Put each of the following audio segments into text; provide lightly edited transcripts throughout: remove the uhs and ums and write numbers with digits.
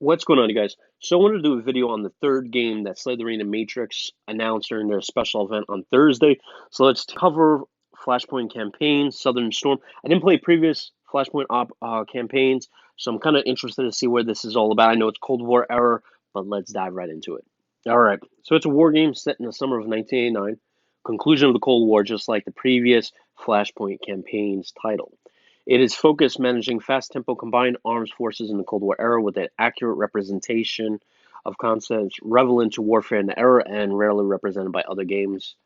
What's going on, you guys? So I wanted to do a video on the third game that Slytherin and Matrix announced during their special event on Thursday. So let's cover Flashpoint campaign, Southern Storm. I didn't play previous Flashpoint campaigns, so I'm kind of interested to see where this is all about. I know it's Cold War era, but let's dive right into it. All right, so it's a war game set in the summer of 1989, conclusion of the Cold War, just like the previous Flashpoint campaign's title. It is focused managing fast tempo combined arms forces in the Cold War era with an accurate representation of concepts relevant to warfare in the era and rarely represented by other games.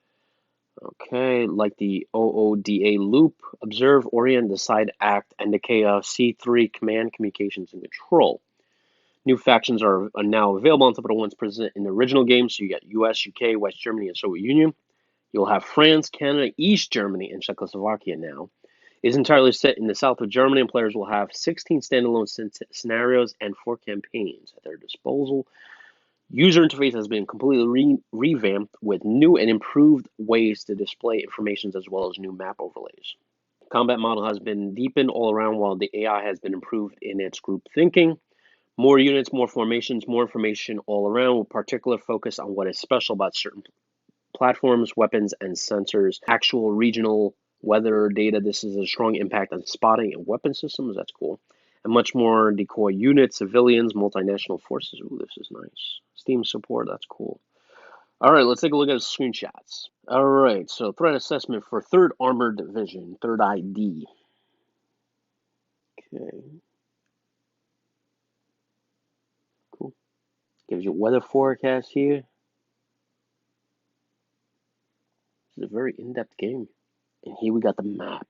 Okay, like the OODA loop, observe, orient, decide, act, and the C3 command, communications, and control. New factions are now available on top of the ones present in the original game. So you got US, UK, West Germany, and Soviet Union. You'll have France, Canada, East Germany, and Czechoslovakia now. It is entirely set in the south of Germany, and players will have 16 standalone scenarios and 4 campaigns at their disposal. User interface has been completely revamped with new and improved ways to display information as well as new map overlays. Combat model has been deepened all around while the AI has been improved in its group thinking. More units, more formations, more information all around with particular focus on what is special about certain platforms, weapons, and sensors. Actual regional weather data. This is a strong impact on spotting and weapon systems. That's cool. And much more decoy units, civilians, multinational forces. Ooh, this is nice. Steam support. That's cool. All right, let's take a look at the screenshots. All right, so threat assessment for 3rd Armored Division, 3rd ID. Okay. Cool. Gives you weather forecast here. This is a very in-depth game. And here we got the map.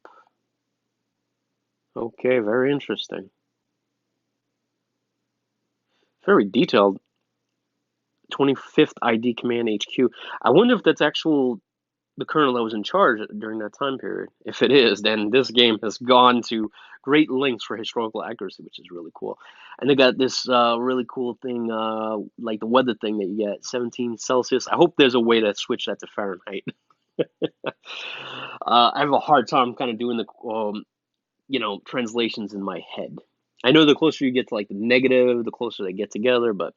Okay, very interesting. Very detailed. 25th ID Command HQ. I wonder if that's the colonel that was in charge during that time period. If it is, then this game has gone to great lengths for historical accuracy, which is really cool. And they got this really cool thing, like the weather thing that you get, 17 Celsius. I hope there's a way to switch that to Fahrenheit. I have a hard time kind of doing the translations in my head. I know the closer you get to like the negative, the closer they get together, but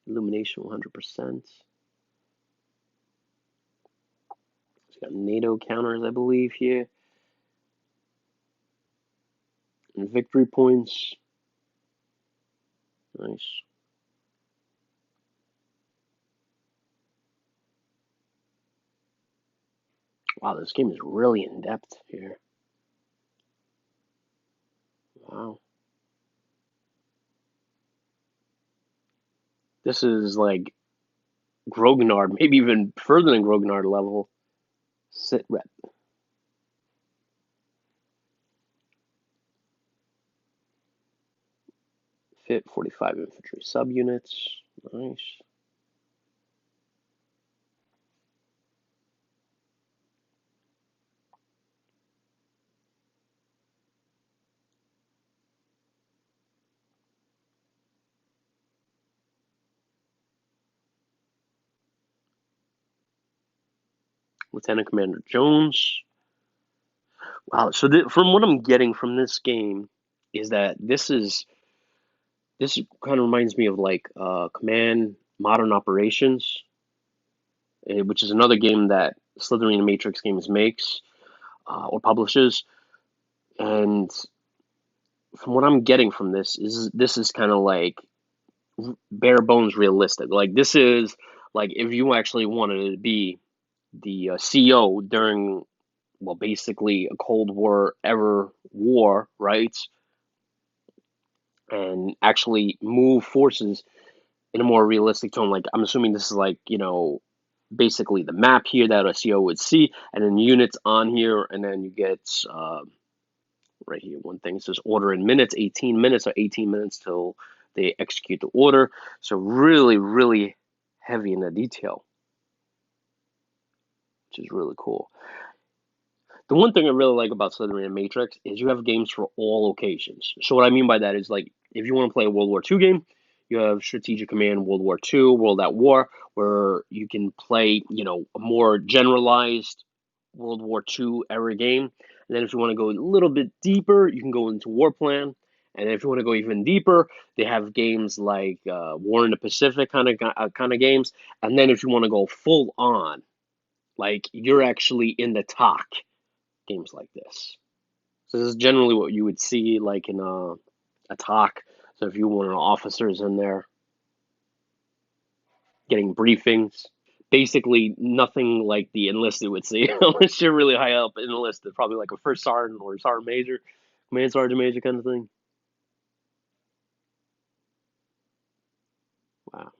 illumination 100%. It's got NATO counters, I believe, here. And victory points. Nice. Wow, this game is really in depth here. Wow. This is like Grognard, maybe even further than Grognard level. Sit rep. Fit 45 infantry subunits. Nice. Lieutenant Commander Jones. Wow. So from what I'm getting from this game is that this kind of reminds me of like Command Modern Operations, which is another game that Slytherin and Matrix Games makes or publishes. And from what I'm getting from this is kind of like bare bones realistic. Like this is like if you actually wanted to be the CO during, well, basically a Cold War era war, right? And actually move forces in a more realistic tone. Like I'm assuming this is like, basically the map here that a CO would see, and then units on here, and then you get right here one thing. It says order in minutes, 18 minutes or 18 minutes till they execute the order. So really, really heavy in the detail, which is really cool. The one thing I really like about Slytherin and Matrix is you have games for all occasions. So what I mean by that is like if you want to play a World War II game, you have Strategic Command World War II, World at War, where you can play, a more generalized World War II era game. And then if you want to go a little bit deeper, you can go into War Plan. And if you want to go even deeper, they have games like War in the Pacific kind of games. And then if you want to go full on, like you're actually in the talk, games like this. So this is generally what you would see like in a talk. So if you want an officers in there getting briefings, basically nothing like the enlisted would see unless you're really high up in enlisted, probably like a first sergeant or sergeant major, command sergeant major kind of thing. Wow.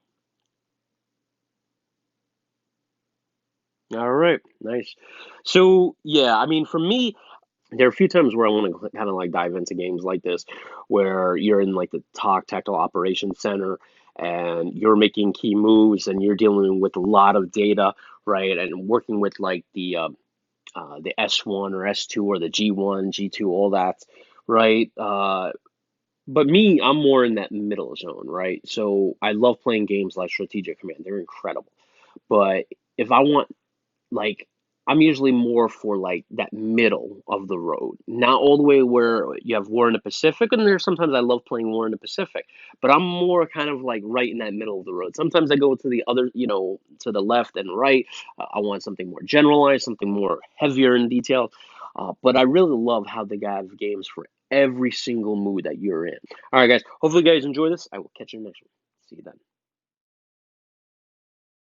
All right, nice. So yeah, I mean, for me, there are a few times where I want to kind of like dive into games like this, where you're in like the TOC Tactical Operations Center, and you're making key moves, and you're dealing with a lot of data, right? And working with like the S1 or S2 or the G1, G2, all that, right? But me, I'm more in that middle zone, right? So I love playing games like Strategic Command. They're incredible. But if I want like I'm usually more for like that middle of the road, not all the way where you have War in the Pacific, and there's sometimes I love playing War in the Pacific, but I'm more kind of like right in that middle of the road. Sometimes I go to the other, to the left and right. I want something more generalized, something more heavier in detail, but I really love how they have games for every single mood that you're in. All right, guys. Hopefully, you guys enjoy this. I will catch you next one. See you then.